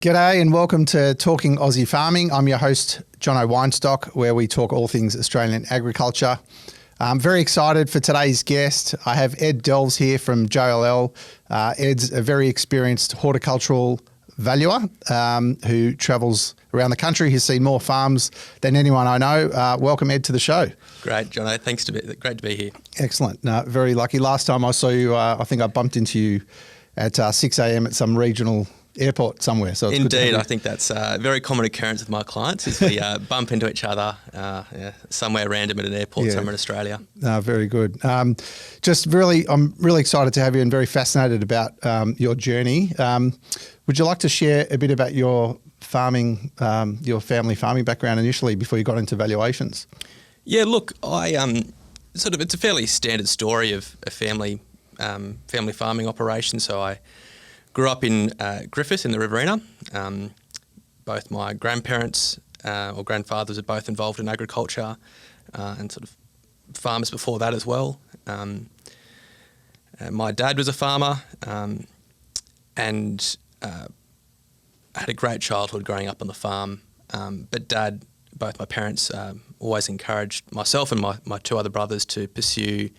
G'day and welcome to Talking Aussie Farming. I'm your host, Jono Weinstock, where we talk all things Australian agriculture. I'm very excited for today's guest. I have Ed Delves here from JLL. Ed's a very experienced horticultural valuer who travels around the country. He's seen more farms than anyone I know. Welcome, Ed, to the show. Great, Jono. Great to be here. Excellent. Very lucky. Last time I saw you, I think I bumped into you at 6 a.m. at some regional airport somewhere. So it's Indeed, I think that's a very common occurrence with my clients is we bump into each other somewhere random at an airport somewhere in Australia. Very good. I'm really excited to have you and very fascinated about your journey. Would you like to share a bit about your farming, your family farming background initially before you got into valuations? Yeah, look, I it's a fairly standard story of a family farming operation. So I grew up in Griffith in the Riverina. Both my grandparents or grandfathers are both involved in agriculture and sort of farmers before that as well. My dad was a farmer and had a great childhood growing up on the farm. But both my parents always encouraged myself and my two other brothers to pursue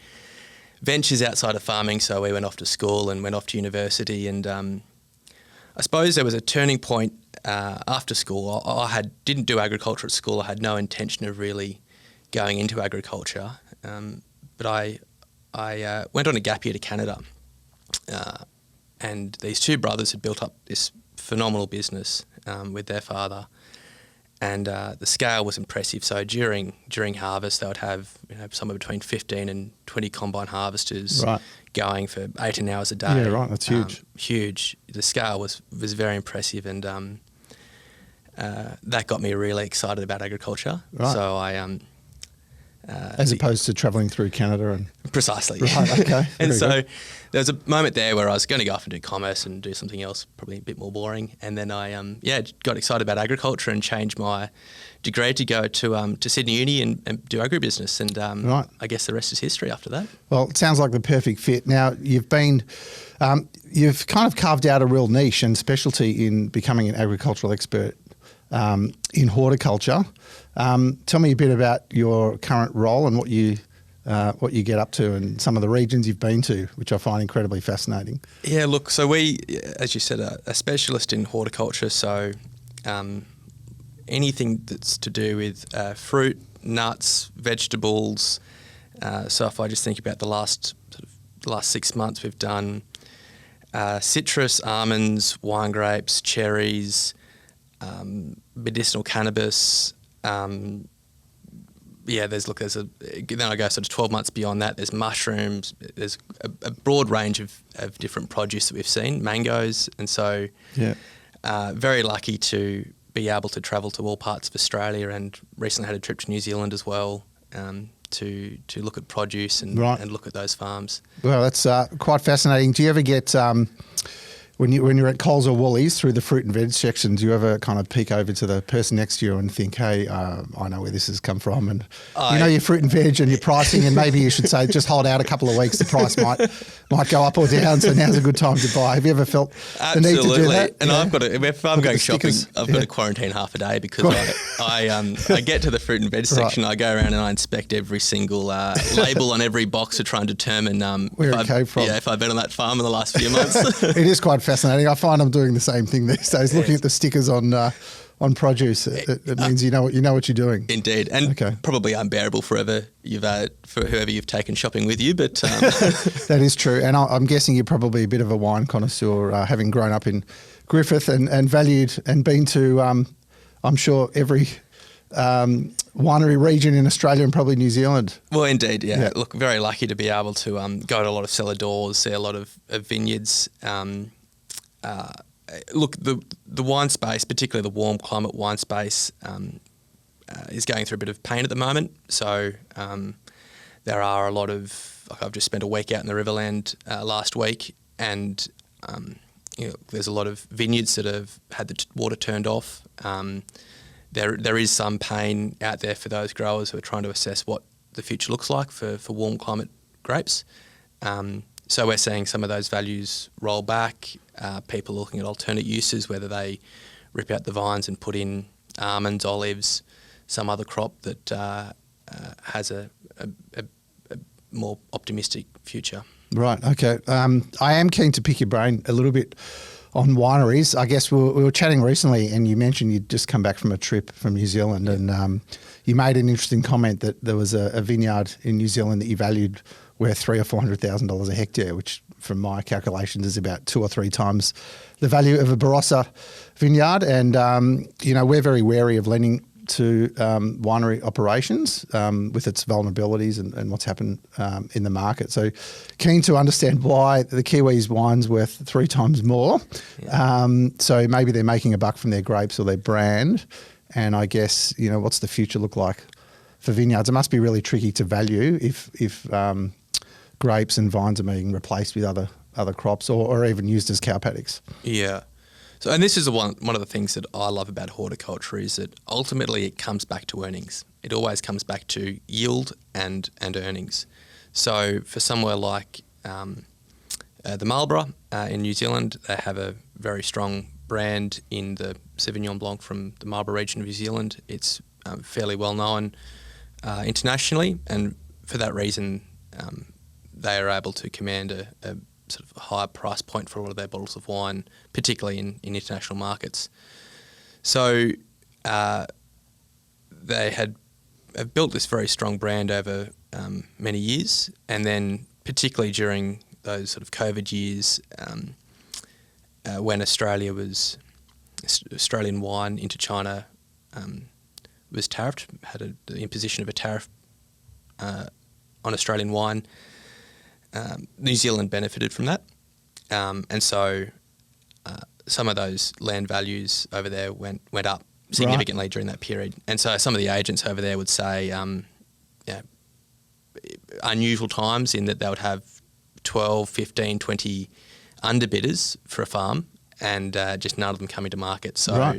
ventures outside of farming, so we went off to school and went off to university, and I suppose there was a turning point after school. I didn't do agriculture at school. I had no intention of really going into agriculture, but I went on a gap year to Canada, and these two brothers had built up this phenomenal business with their father. And the scale was impressive. So during harvest, they would have somewhere between 15 and 20 combine harvesters going for 18 hours a day. Yeah, right. That's huge. Huge. The scale was very impressive, and that got me really excited about agriculture. Right. So I as opposed to travelling through Canada and precisely. Right. Okay. And so there was a moment there where I was going to go off and do commerce and do something else, probably a bit more boring. And then I got excited about agriculture and changed my degree to go to Sydney Uni and do agribusiness. And I guess the rest is history after that. Well, it sounds like the perfect fit. Now you've kind of carved out a real niche and specialty in becoming an agricultural expert in horticulture. Tell me a bit about your current role and what you get up to and some of the regions you've been to, which I find incredibly fascinating. Yeah, look, so we, as you said, are a specialist in horticulture. So anything that's to do with fruit, nuts, vegetables. So if I just think about the last 6 months, we've done citrus, almonds, wine grapes, cherries, medicinal cannabis. Then I go sort of 12 months beyond that. There's mushrooms. There's a broad range of different produce that we've seen, mangoes, and so very lucky to be able to travel to all parts of Australia, and recently had a trip to New Zealand as well to look at produce and look at those farms. Well, that's quite fascinating. Do you ever get when you're at Coles or Woolies through the fruit and veg section, do you ever kind of peek over to the person next to you and think, hey, I know where this has come from, and you know your fruit and veg and your pricing, and maybe you should say just hold out a couple of weeks, the price might go up or down, so now's a good time to buy. Have you ever felt the need to do that? And if I'm going shopping, I've got to quarantine half a day because I get to the fruit and veg section, I go around and I inspect every single label on every box to try and determine where it came from. Yeah, if I've been on that farm in the last few months. It is quite fascinating. I find I'm doing the same thing these days. Looking at the stickers on produce, it means you know what you're doing. Indeed, and probably unbearable for whoever you've taken shopping with you. But that is true. And I'm guessing you're probably a bit of a wine connoisseur, having grown up in Griffith and valued and been to, I'm sure, every winery region in Australia and probably New Zealand. Well, indeed, yeah. Look, very lucky to be able to go to a lot of cellar doors, see a lot of vineyards. Look, the wine space, particularly the warm climate wine space, is going through a bit of pain at the moment. So there are a lot of, I've just spent a week out in the Riverland last week, and there's a lot of vineyards that have had the water turned off. There is some pain out there for those growers who are trying to assess what the future looks like for warm climate grapes. So we're seeing some of those values roll back. People looking at alternate uses, whether they rip out the vines and put in almonds, olives, some other crop that has a more optimistic future. Right. Okay. I am keen to pick your brain a little bit on wineries. I guess we were chatting recently, and you mentioned you'd just come back from a trip from New Zealand, and you made an interesting comment that there was a vineyard in New Zealand that you valued worth $300,000 or $400,000 a hectare, which, from my calculations, is about 2 or 3 times the value of a Barossa vineyard. And we're very wary of lending to winery operations with its vulnerabilities and what's happened in the market. So keen to understand why the Kiwis wine's worth 3 times more. Yeah. So maybe they're making a buck from their grapes or their brand. And I guess, what's the future look like for vineyards? It must be really tricky to value if grapes and vines are being replaced with other crops or even used as cow paddocks. Yeah. So, and this is one of the things that I love about horticulture is that ultimately it comes back to earnings. It always comes back to yield and earnings. So for somewhere like the Marlborough in New Zealand, they have a very strong brand in the Sauvignon Blanc from the Marlborough region of New Zealand. It's fairly well known internationally, and for that reason they are able to command a sort of higher price point for a lot of their bottles of wine, particularly in international markets. So they have built this very strong brand over many years, and then particularly during those sort of COVID years when Australian wine into China was tariffed, had the imposition of a tariff on Australian wine. New Zealand benefited from that, and so some of those land values over there went up significantly during that period. And so some of the agents over there would say unusual times in that they would have 12, 15, 20 underbidders for a farm and just none of them coming to market. So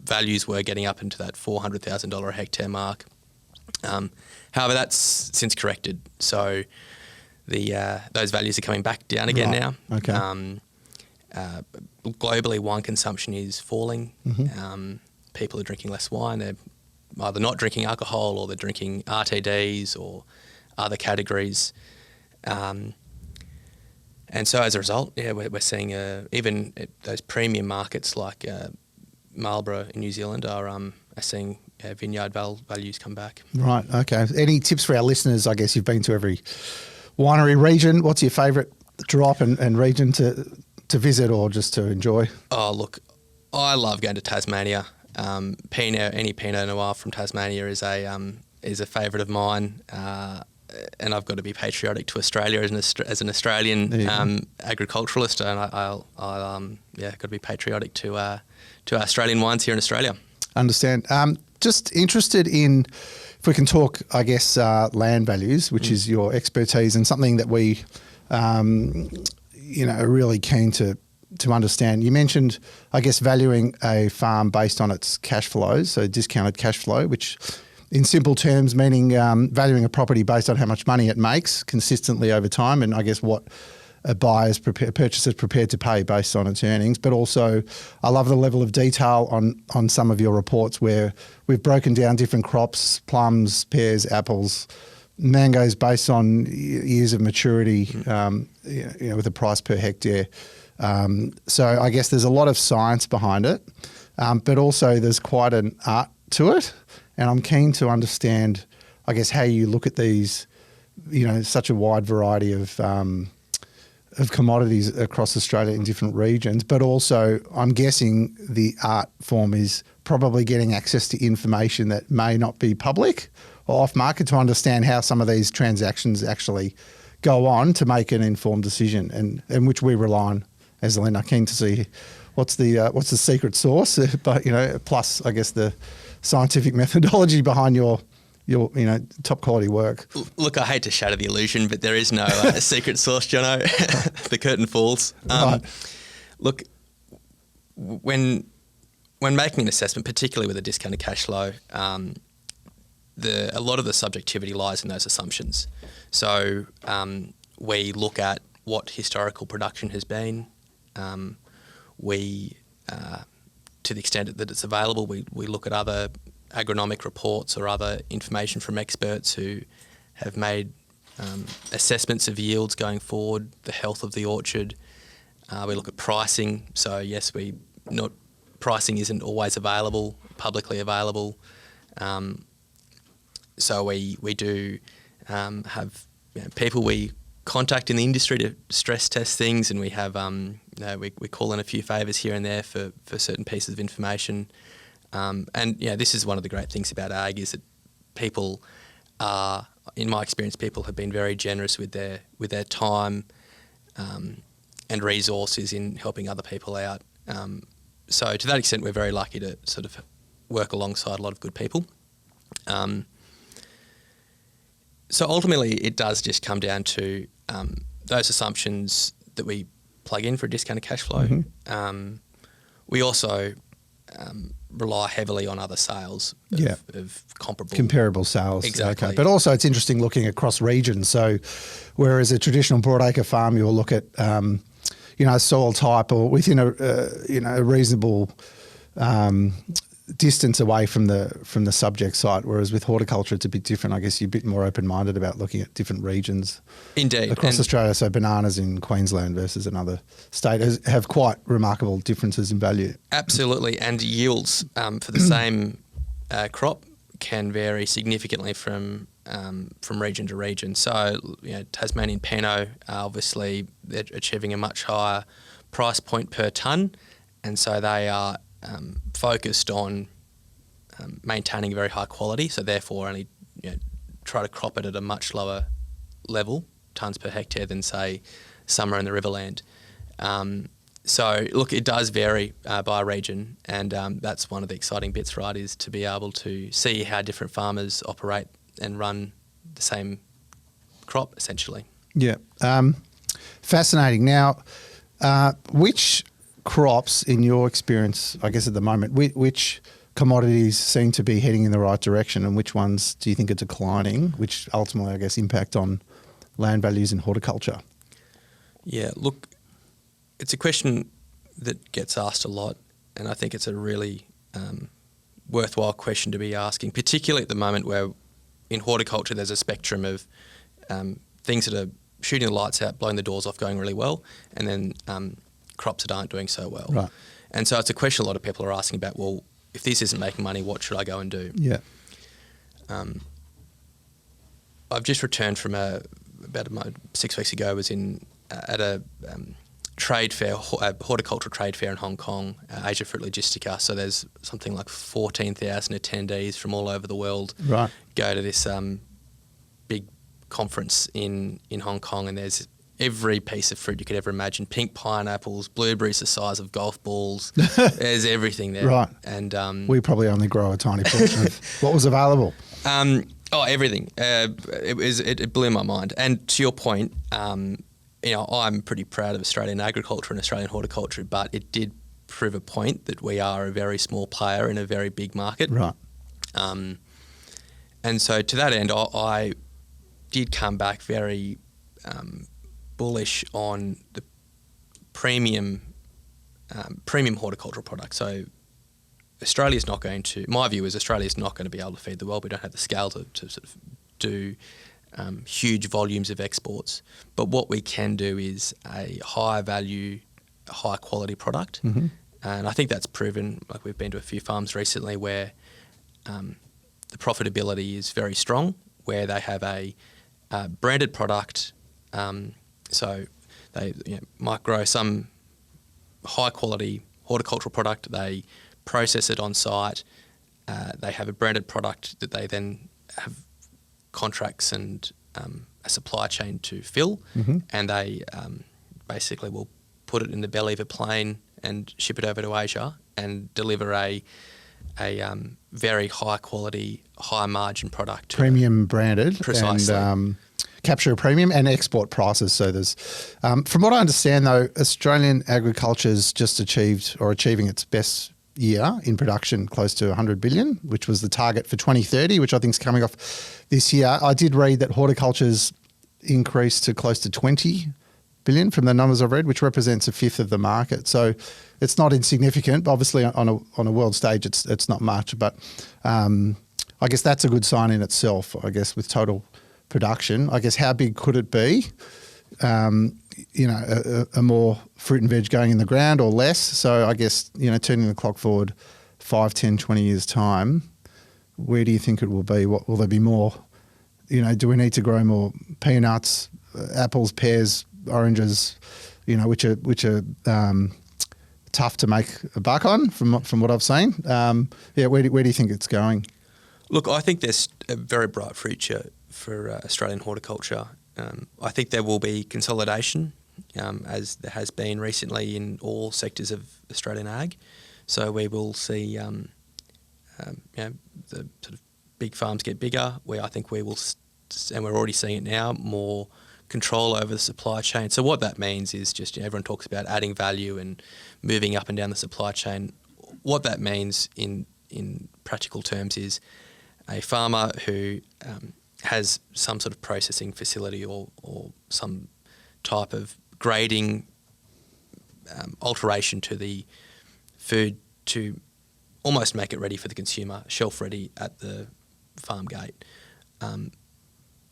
values were getting up into that $400,000 a hectare mark. However, that's since corrected. So those values are coming back down again now. Okay. Globally, wine consumption is falling. Mm-hmm. People are drinking less wine. They're either not drinking alcohol or they're drinking RTDs or other categories. And so as a result, we're seeing even those premium markets like Marlborough in New Zealand are seeing vineyard values come back. Right, okay. Any tips for our listeners? I guess you've been to every winery region. What's your favourite drop and region to visit or just to enjoy? Oh, look, I love going to Tasmania. Any Pinot Noir from Tasmania is a favourite of mine, and I've got to be patriotic to Australia as an Australian agriculturalist, and I'll got to be patriotic to our Australian wines here in Australia. Understand. Just interested in, if we can talk, I guess, land values, which is your expertise and something that we, are really keen to understand. You mentioned, I guess, valuing a farm based on its cash flows, so discounted cash flow, which in simple terms meaning valuing a property based on how much money it makes consistently over time, and I guess what a purchaser's prepared to pay based on its earnings. But also, I love the level of detail on some of your reports where we've broken down different crops, plums, pears, apples, mangoes based on years of maturity, with a price per hectare. So I guess there's a lot of science behind it, but also there's quite an art to it. And I'm keen to understand, I guess, how you look at these, such a wide variety of commodities across Australia in different regions. But also, I'm guessing the art form is probably getting access to information that may not be public or off market to understand how some of these transactions actually go on to make an informed decision, and which we rely on as a lender. Keen to see what's the secret sauce, but plus I guess the scientific methodology behind your top quality work. Look, I hate to shatter the illusion, but there is no secret sauce, Jono. The curtain falls. Right. Look, when making an assessment, particularly with a discounted cash flow, a lot of the subjectivity lies in those assumptions. So we look at what historical production has been. We to the extent that it's available, we look at other agronomic reports or other information from experts who have made assessments of yields going forward, the health of the orchard. We look at pricing. So yes, pricing isn't always available, publicly available. So we do have people we contact in the industry to stress test things, and we have we call in a few favours here and there for certain pieces of information. And this is one of the great things about ag, is that people are, in my experience, people have been very generous with their time and resources in helping other people out. So to that extent, we're very lucky to sort of work alongside a lot of good people. So ultimately, it does just come down to those assumptions that we plug in for a discounted cash flow. Mm-hmm. We also rely heavily on other sales of comparable sales. Exactly. Okay. But also it's interesting looking across regions. So whereas a traditional broadacre farm, you'll look at, soil type or within a reasonable distance away from the subject site, whereas with horticulture it's a bit different. I guess you're a bit more open-minded about looking at different regions. Indeed. Across Australia, so bananas in Queensland versus another state have quite remarkable differences in value. Absolutely, and yields for the same crop can vary significantly from region to region. So, Tasmanian Pinot, obviously they're achieving a much higher price point per tonne, and so they are focused on maintaining very high quality, so therefore only try to crop it at a much lower level, tonnes per hectare, than say somewhere in the Riverland. So look, it does vary by region, and that's one of the exciting bits, right, is to be able to see how different farmers operate and run the same crop, essentially. Yeah. Fascinating. Now, which crops, in your experience, I guess at the moment, which commodities seem to be heading in the right direction, and which ones do you think are declining, which ultimately, I guess, impact on land values in horticulture? Yeah, look, it's a question that gets asked a lot, and I think it's a really worthwhile question to be asking, particularly at the moment where in horticulture there's a spectrum of things that are shooting the lights out, blowing the doors off, going really well, and then crops that aren't doing so well. Right. And so it's a question a lot of people are asking about, well, if this isn't making money, what should I go and do? Yeah. I've just returned from about 6 weeks ago, was at a trade fair, a horticultural trade fair in Hong Kong, Asia Fruit Logistica. So there's something like 14,000 attendees from all over the world go to this big conference in Hong Kong, and there's every piece of fruit you could ever imagine. Pink pineapples, blueberries the size of golf balls. There's everything there. Right. And we probably only grow a tiny portion of what was available. Everything. It blew my mind. And to your point, I'm pretty proud of Australian agriculture and Australian horticulture, but it did prove a point that we are a very small player in a very big market. Right. And so to that end, I did come back very bullish on the premium horticultural products. So Australia's not going to, my view is Australia's not going to be able to feed the world. We don't have the scale to sort of do huge volumes of exports. But what we can do is a high value, high quality product. Mm-hmm. And I think that's proven. Like, we've been to a few farms recently where the profitability is very strong, where they have a branded product. So they might grow some high quality horticultural product. They process it on site. They have a branded product that they then have contracts and a supply chain to fill, mm-hmm. and they basically will put it in the belly of a plane and ship it over to Asia and deliver a very high quality, high margin product. Premium branded. Precisely. And capture a premium and export prices. So there's, from what I understand though, Australian agriculture's just achieving its best year in production, close to 100 billion, which was the target for 2030, which I think is coming off this year. I did read that horticulture's increased to close to 20 billion from the numbers I've read, which represents a fifth of the market. So it's not insignificant. But obviously, on a world stage, it's not much. But I guess that's a good sign in itself. I guess with total production, I guess how big could it be? A more fruit and veg going in the ground or less. So I guess turning the clock forward 5, 10, 20 years time, where do you think it will be? What will there be more? Do we need to grow more peanuts, apples, pears, oranges? Which are tough to make a buck on from what I've seen. Where do you think it's going? Look, I think there's a very bright future for Australian horticulture. I think there will be consolidation, as there has been recently in all sectors of Australian ag. So we will see, the sort of big farms get bigger. Where I think we will, and we're already seeing it now, more control over the supply chain. So what that means is just everyone talks about adding value and moving up and down the supply chain. What that means in practical terms is a farmer who has some sort of processing facility or some type of grading alteration to the food to almost make it ready for the consumer, shelf ready at the farm gate.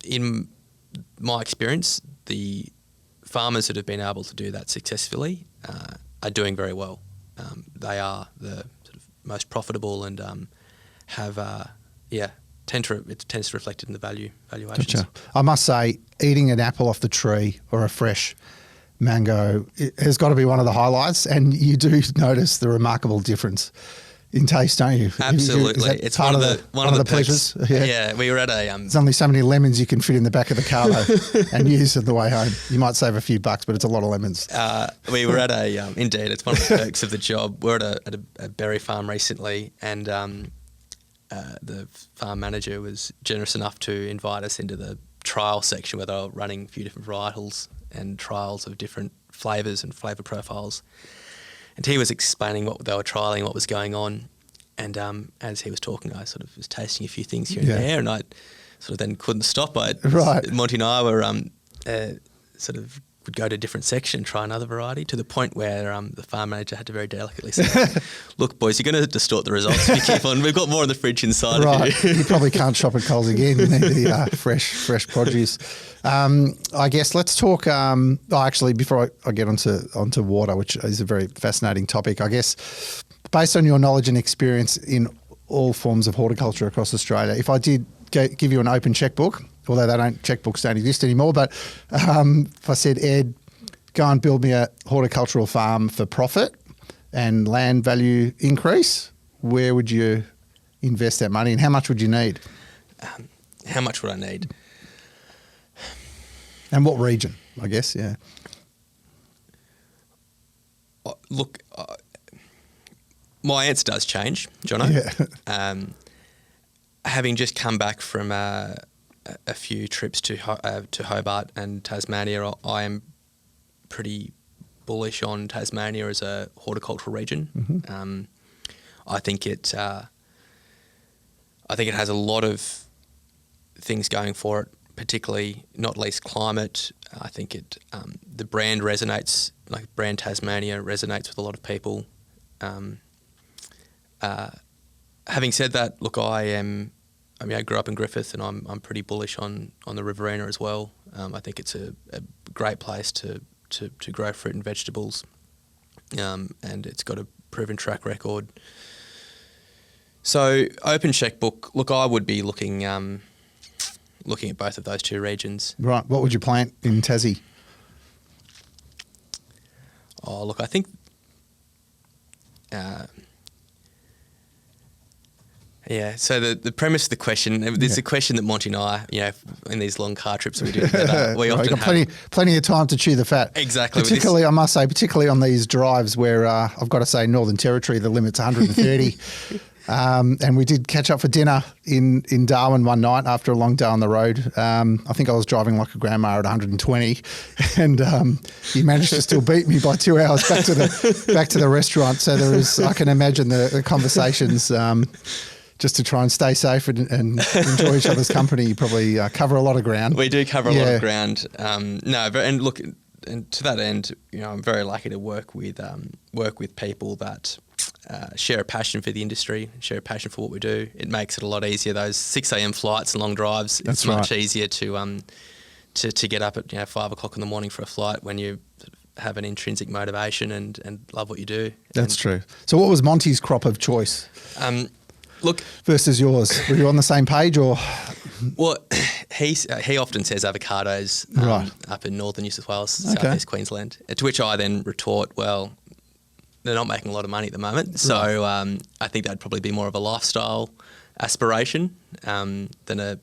In my experience, the farmers that have been able to do that successfully are doing very well. They are the sort of most profitable and it tends to reflect it in the valuations. Gotcha. I must say, eating an apple off the tree or a fresh mango has got to be one of the highlights, and you do notice the remarkable difference in taste, don't you? Absolutely. It's one of the pleasures. Yeah, we were at a... There's only so many lemons you can fit in the back of the car though, and use on the way home. You might save a few bucks, but it's a lot of lemons. We were at indeed, it's one of the perks of the job. We were at a berry farm recently, and the farm manager was generous enough to invite us into the trial section where they were running a few different varietals and trials of different flavours and flavour profiles. And he was explaining what they were trialling, what was going on. And as he was talking, I sort of was tasting a few things here and there, and I sort of then couldn't stop. Monty and I were sort of would go to a different section and try another variety, to the point where the farm manager had to very delicately say, "Look, boys, you're going to distort the results if you keep on. We've got more in the fridge inside of you." You probably can't shop at Coles again. You need the fresh produce. I guess let's talk. Actually, before I get onto water, which is a very fascinating topic, I guess, based on your knowledge and experience in all forms of horticulture across Australia, if I did give you an open checkbook, although checkbooks don't exist anymore, but if I said, Ed, go and build me a horticultural farm for profit and land value increase, where would you invest that money and how much would you need? How much would I need? And what region, I guess, yeah. Look, my answer does change, Jono. Yeah. Having just come back from a few trips to Hobart and Tasmania, I am pretty bullish on Tasmania as a horticultural region. Mm-hmm. I think it has a lot of things going for it, particularly not least climate. I think the brand resonates, like brand Tasmania resonates with a lot of people. Having said that, look, I grew up in Griffith, and I'm pretty bullish on the Riverina as well. I think it's a great place to grow fruit and vegetables, and it's got a proven track record. So, open checkbook. Look, I would be looking at both of those two regions. Right. What would you plant in Tassie? Oh, look, I think. So the premise of the question, there's a question that Monty and I, in these long car trips we do together, we often have plenty of time to chew the fat. Exactly. Particularly, I must say, on these drives where I've got to say Northern Territory, the limit's 130. And we did catch up for dinner in Darwin one night after a long day on the road. I think I was driving like a grandma at 120, and he managed to still beat me by 2 hours back to the restaurant. So I can imagine the conversations. Just to try and stay safe and enjoy each other's company, you probably cover a lot of ground. We do cover a lot of ground. And look, and to that end, I'm very lucky to work with people that share a passion for the industry, share a passion for what we do. It makes it a lot easier. Those 6 a.m. flights and long drives. It's much easier to get up at 5 o'clock in the morning for a flight when you have an intrinsic motivation and love what you do. That's true. So what was Monty's crop of choice? Look, versus yours, were you on the same page or? Well, he often says avocados up in northern New South Wales, southeast Queensland. To which I then retort, well, they're not making a lot of money at the moment, so I think that'd probably be more of a lifestyle aspiration than a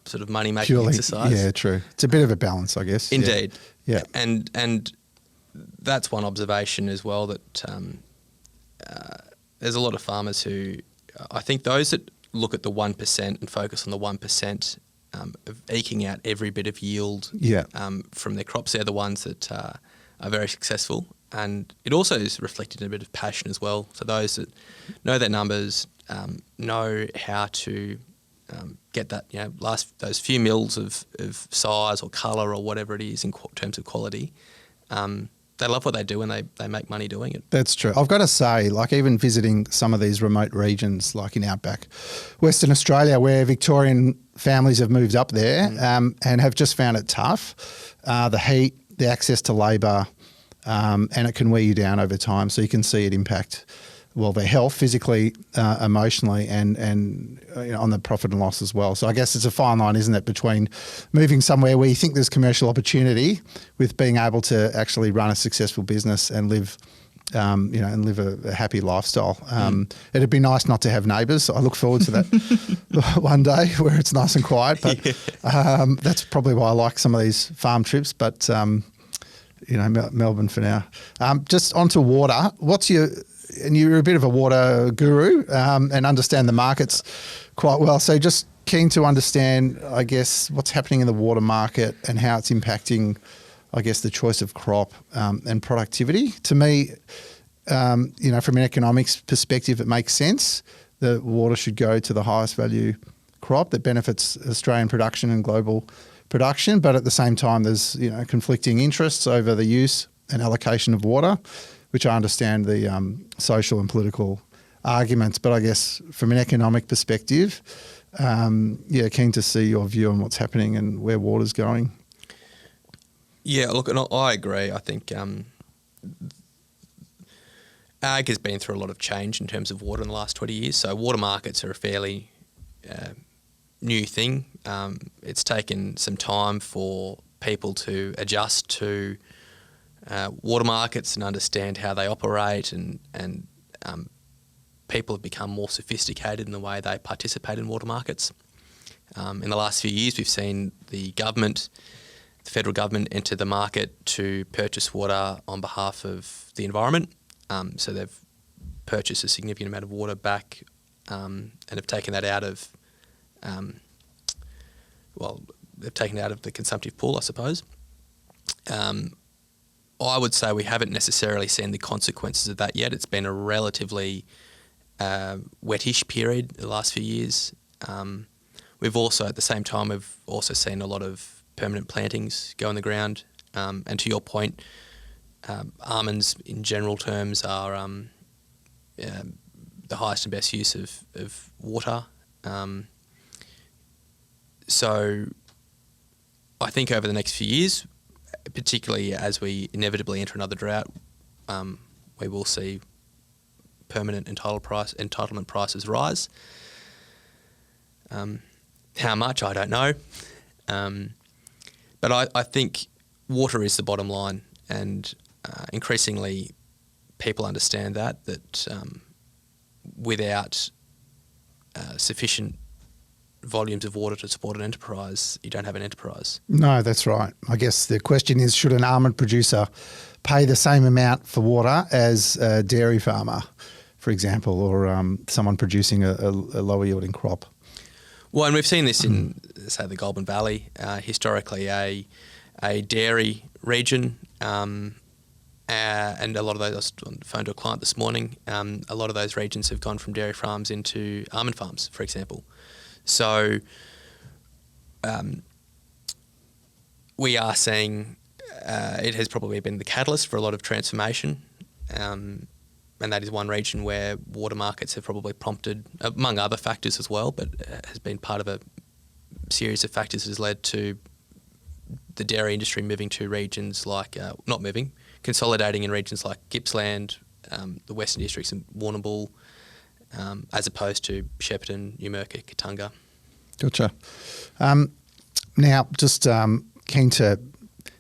sort of money making exercise. Yeah, true. It's a bit of a balance, I guess. Indeed. Yeah. And that's one observation as well, that there's a lot of farmers who, I think those that look at the 1% and focus on the 1% of eking out every bit of yield from their crops, they're the ones that are very successful. And it also is reflected in a bit of passion as well. So those that know their numbers, know how to get that, those few mils of size or colour or whatever it is in terms of quality, they love what they do and they make money doing it. That's true. I've got to say, like even visiting some of these remote regions, like in outback Western Australia, where Victorian families have moved up there and have just found it tough, the heat, the access to labour, and it can wear you down over time. So you can see it impact, their health physically, emotionally, and on the profit and loss as well. So I guess it's a fine line, isn't it, between moving somewhere where you think there's commercial opportunity with being able to actually run a successful business and live, and live a happy lifestyle. It'd be nice not to have neighbours. I look forward to that one day where it's nice and quiet. But that's probably why I like some of these farm trips. But Melbourne for now. Just onto water. And you're a bit of a water guru and understand the markets quite well. So just keen to understand, I guess, what's happening in the water market and how it's impacting, I guess, the choice of crop and productivity. To me, from an economics perspective, it makes sense that water should go to the highest value crop that benefits Australian production and global production. But at the same time, there's conflicting interests over the use and allocation of water, which I understand the social and political arguments. But I guess from an economic perspective, keen to see your view on what's happening and where water's going. Yeah, look, and I agree. I think ag has been through a lot of change in terms of water in the last 20 years. So water markets are a fairly new thing. It's taken some time for people to adjust to water markets and understand how they operate, and people have become more sophisticated in the way they participate in water markets. In the last few years, we've seen the federal government enter the market to purchase water on behalf of the environment. So they've purchased a significant amount of water back and have taken that out of, they've taken it out of the consumptive pool, I suppose. I would say we haven't necessarily seen the consequences of that yet. It's been a relatively wettish period the last few years. We've also, at the same time, we've also seen a lot of permanent plantings go in the ground. And to your point, almonds in general terms are the highest and best use of water. So I think over the next few years, particularly as we inevitably enter another drought, we will see permanent entitlement prices rise. How much, I don't know. But I think water is the bottom line, and increasingly people understand that without sufficient volumes of water to support an enterprise, you don't have an enterprise. No, that's right. I guess the question is, should an almond producer pay the same amount for water as a dairy farmer, for example, or someone producing a lower yielding crop? Well, and we've seen this in, say, the Goulburn Valley, historically a dairy region, and a lot of those, I was on the phone to a client this morning, a lot of those regions have gone from dairy farms into almond farms, for example. So we are seeing it has probably been the catalyst for a lot of transformation. And that is one region where water markets have probably prompted, among other factors as well, but has been part of a series of factors that has led to the dairy industry moving to regions like, consolidating in regions like Gippsland, the Western Districts and Warrnambool, as opposed to Shepparton, Numurkah, Kattunga. Gotcha. Now, just keen to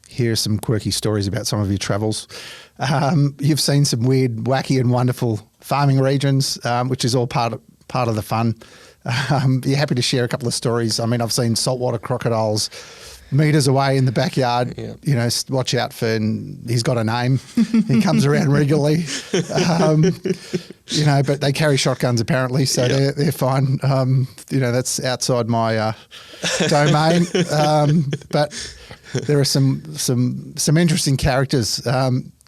hear some quirky stories about some of your travels. You've seen some weird, wacky and wonderful farming regions, which is all part of the fun. You're happy to share a couple of stories? I mean, I've seen saltwater crocodiles metres away in the backyard. Yeah. You know, watch out for, and he's got a name. He comes around regularly. You know, but they carry shotguns apparently, so they're fine. You know, that's outside my domain. But there are some interesting characters.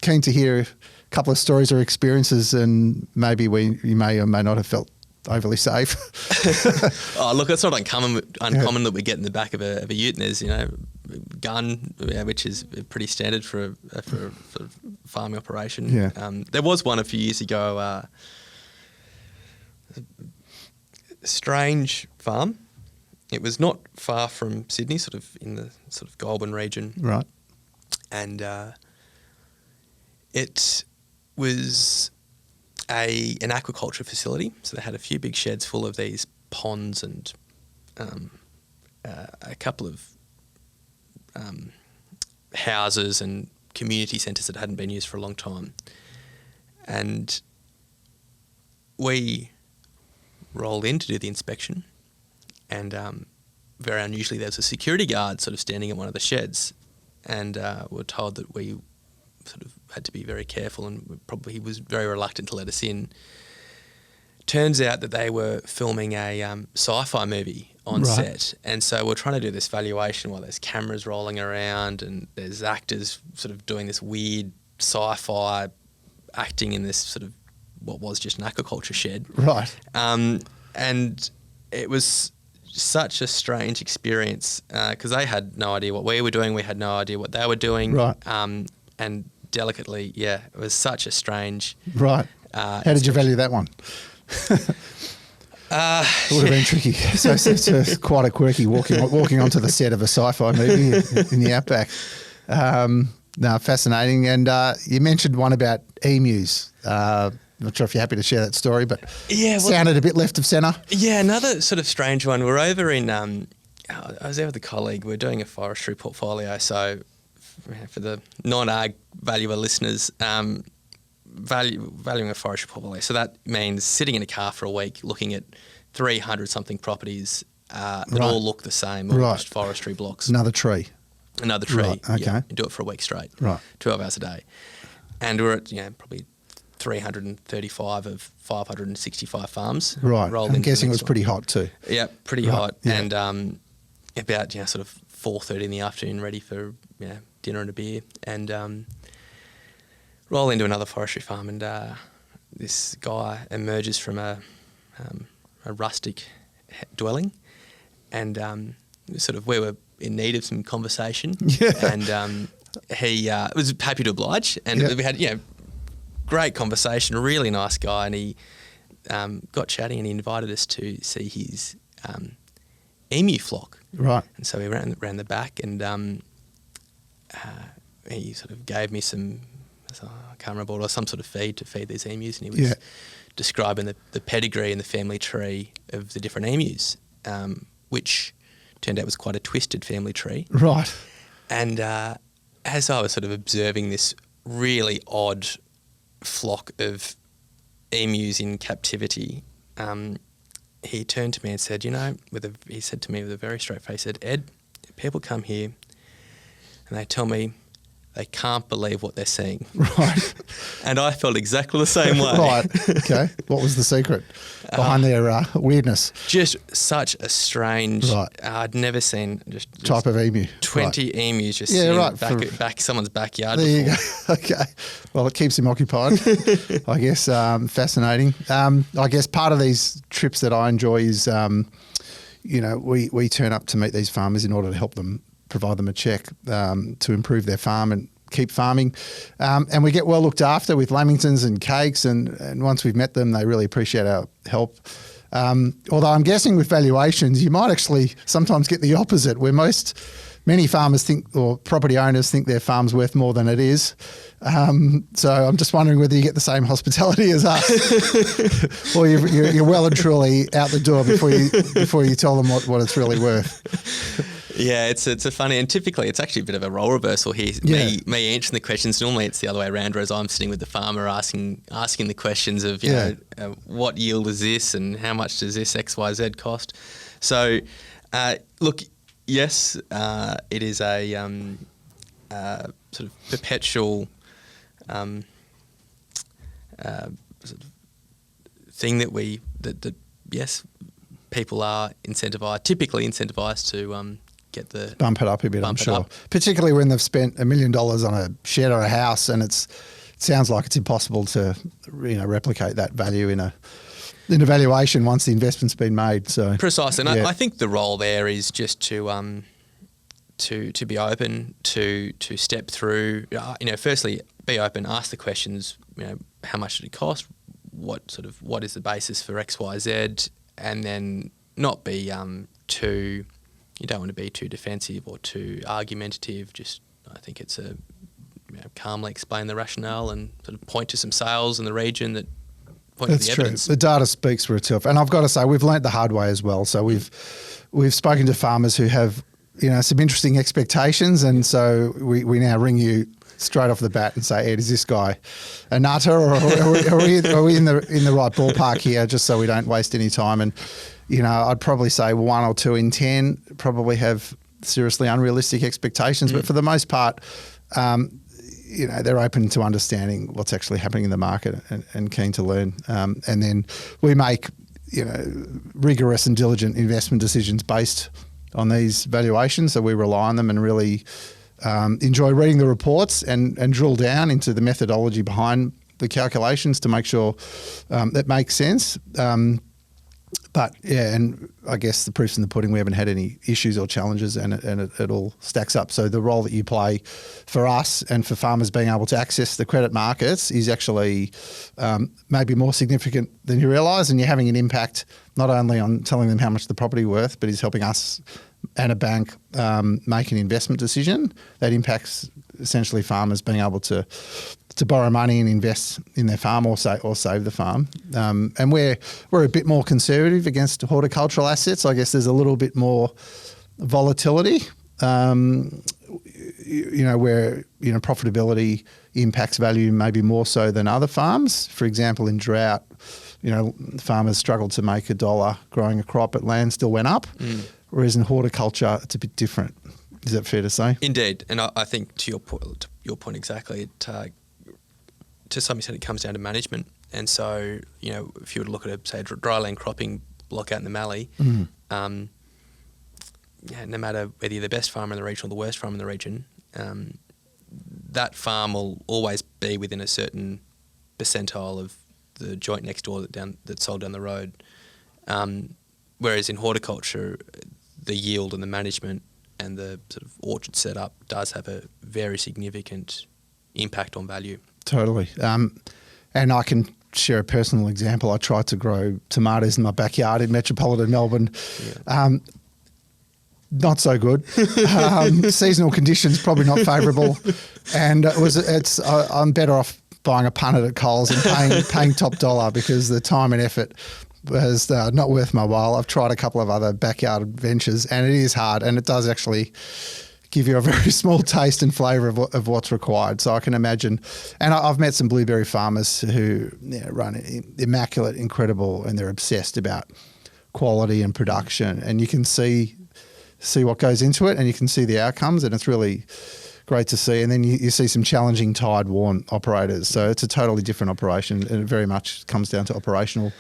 Keen to hear a couple of stories or experiences, and maybe you may or may not have felt overly safe. Oh, look, it's not uncommon that we get in the back of a ute and there's, you know, gun, which is pretty standard for a farming operation. Yeah. There was one a few years ago, a strange farm. It was not far from Sydney, sort of in the sort of Goulburn region. Right. And it was an aquaculture facility. So they had a few big sheds full of these ponds and a couple of houses and community centres that hadn't been used for a long time. And we rolled in to do the inspection, and very unusually there was a security guard sort of standing at one of the sheds, and we were told that we sort of had to be very careful, and he was very reluctant to let us in. Turns out that they were filming a sci-fi movie on set, and so we're trying to do this valuation while there's cameras rolling around and there's actors sort of doing this weird sci-fi acting in this sort of what was just an aquaculture shed. Right. And it was such a strange experience because they had no idea what we were doing, we had no idea what they were doing. Right. And delicately, it was such a strange... Right. How did you value that one? It would have been tricky. So it's quite a quirky walking onto the set of a sci-fi movie in the outback. No, fascinating. And you mentioned one about emus. Not sure if you're happy to share that story, but sounded a bit left of centre. Yeah, another sort of strange one. We're over in... I was there with a colleague. We're doing a forestry portfolio, so for the non-ag valuer listeners... valuing a forestry portfolio. So that means sitting in a car for a week looking at 300 something properties that all look the same, all just forestry blocks. Another tree. Right, okay. Yeah, you do it for a week straight. Right. 12 hours a day. And we're at probably 335 of 565 farms. Right. I'm guessing it was pretty hot too. Yeah, pretty hot. Yeah. And about sort of 4:30 in the afternoon, ready for dinner and a beer. And roll into another forestry farm, and this guy emerges from a rustic dwelling, and we were in need of some conversation, and he was happy to oblige, and we had great conversation, really nice guy, and he got chatting, and he invited us to see his emu flock. Right. And so we ran the back, and he sort of gave me some... I can't remember what it was, some sort of feed to feed these emus, and he was describing the pedigree and the family tree of the different emus, which turned out was quite a twisted family tree. Right. And as I was sort of observing this really odd flock of emus in captivity, he turned to me and said, he said to me with a very straight face, he said, "Ed, people come here and they tell me they can't believe what they're seeing." Right. And I felt exactly the same way. Right. Okay. What was the secret behind their weirdness? Just such a strange... Right. I'd never seen just type of emu. 20 emus just sitting back someone's backyard. There before. You go. Okay. Well, it keeps him occupied, I guess. Fascinating. I guess part of these trips that I enjoy is, we turn up to meet these farmers in order to help them provide them a check to improve their farm and keep farming. And we get well looked after with lamingtons and cakes, and once we've met them, they really appreciate our help. Although I'm guessing with valuations, you might actually sometimes get the opposite, where many farmers think, or property owners think their farm's worth more than it is. So I'm just wondering whether you get the same hospitality as us, or you're well and truly out the door before you tell them what it's really worth. Yeah, it's a funny, and typically it's actually a bit of a role reversal here. Yeah. Me answering the questions. Normally it's the other way around, whereas I'm sitting with the farmer asking the questions of what yield is this and how much does this XYZ cost. So look, yes, it is a sort of perpetual sort of thing that yes, people are typically incentivized to get the bump it up a bit, I'm sure. Particularly when they've spent $1 million on a shed or a house, and it sounds like it's impossible to replicate that value in a valuation once the investment's been made. So precisely, and I think the role there is just to be open to step through. Firstly, be open, ask the questions. How much did it cost? What is the basis for X, Y, Z? And then not be too. You don't want to be too defensive or too argumentative. I think it's calmly explain the rationale and sort of point to some sales in the region that point to the evidence. True. The data speaks for itself, and I've got to say we've learnt the hard way as well. So we've spoken to farmers who have some interesting expectations, and so we now ring you straight off the bat and say, Ed, is this guy a nutter, or are we in the right ballpark here? Just so we don't waste any time. And I'd probably say 1 or 2 in 10 probably have seriously unrealistic expectations, but for the most part, they're open to understanding what's actually happening in the market and keen to learn. And then we make rigorous and diligent investment decisions based on these valuations. So we rely on them and really enjoy reading the reports and drill down into the methodology behind the calculations to make sure that makes sense. But yeah, and I guess the proof's in the pudding. We haven't had any issues or challenges, and it all stacks up. So the role that you play for us and for farmers being able to access the credit markets is actually maybe more significant than you realise, and you're having an impact not only on telling them how much the property worth, but is helping us and a bank make an investment decision that impacts essentially farmers being able to borrow money and invest in their farm or save the farm. And we're a bit more conservative against horticultural assets. I guess there's a little bit more volatility, where profitability impacts value maybe more so than other farms. For example, in drought, farmers struggled to make $1 growing a crop, but land still went up. Whereas in horticulture, it's a bit different. Is that fair to say? Indeed, and I think to your point exactly, to some extent it comes down to management. And so, if you were to look at say a dryland cropping block out in the Mallee, no matter whether you're the best farmer in the region or the worst farmer in the region, that farm will always be within a certain percentile of the joint next door that's sold down the road. Whereas in horticulture, the yield and the management and the sort of orchard setup does have a very significant impact on value. Totally. And I can share a personal example. I tried to grow tomatoes in my backyard in metropolitan Melbourne. Yeah. Not so good. Seasonal conditions probably not favourable, and I'm better off buying a punnet at Coles and paying top dollar because the time and effort was not worth my while. I've tried a couple of other backyard ventures, and it is hard, and it does actually give you a very small taste and flavour of what's required. So I can imagine, and I've met some blueberry farmers who run immaculate, incredible, and they're obsessed about quality and production, and you can see what goes into it, and you can see the outcomes, and it's really great to see. And then you see some challenging tide-worn operators. So it's a totally different operation, and it very much comes down to operational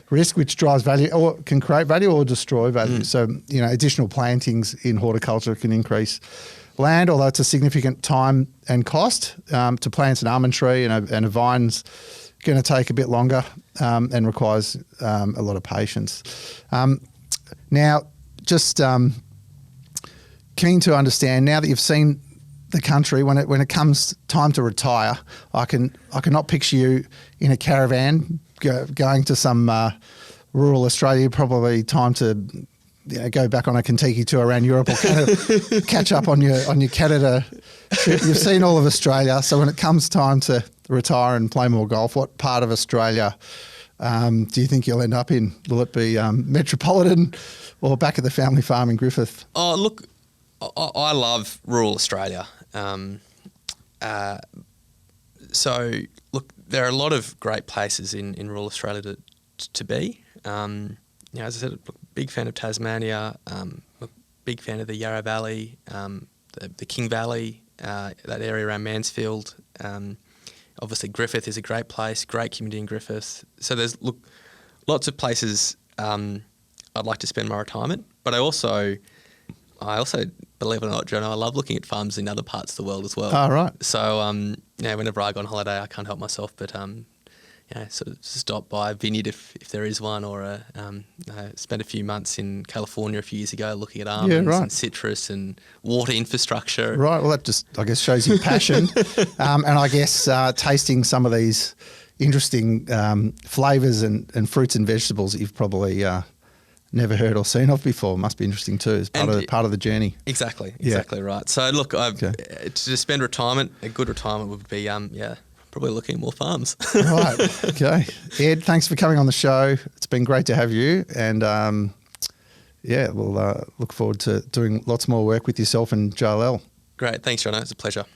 risk, which drives value or can create value or destroy value. So, additional plantings in horticulture can increase land, although it's a significant time and cost. To plant an almond tree and a vine's going to take a bit longer and requires a lot of patience. Now, just keen to understand, now that you've seen the country, when it comes time to retire, I cannot picture you in a caravan going to some rural Australia. Probably time to go back on a Kentucky tour around Europe, or kind of catch up on your Canada trip. You've seen all of Australia, so when it comes time to retire and play more golf, what part of Australia do you think you'll end up in? Will it be metropolitan or back at the family farm in Griffith? Oh, look, I love rural Australia. So, look, there are a lot of great places in rural Australia to be. As I said, big fan of Tasmania, big fan of the Yarra Valley, the King Valley, that area around Mansfield. Obviously, Griffith is a great place, great community in Griffith. So there's lots of places I'd like to spend my retirement. But I also, believe it or not, John, I love looking at farms in other parts of the world as well. Oh, right. So whenever I go on holiday, I can't help myself but sort of stop by a vineyard if there is one, or I spent a few months in California a few years ago looking at almonds and citrus and water infrastructure. Right, well that just, I guess, shows your passion. And I guess tasting some of these interesting flavours and fruits and vegetables that you've probably never heard or seen of before must be interesting too, as part of the journey. Exactly right. So look, to spend retirement, a good retirement would be probably looking at more farms. Right. Okay. Ed, thanks for coming on the show. It's been great to have you. And we'll look forward to doing lots more work with yourself and Joel L. Great. Thanks, Jono. It's a pleasure.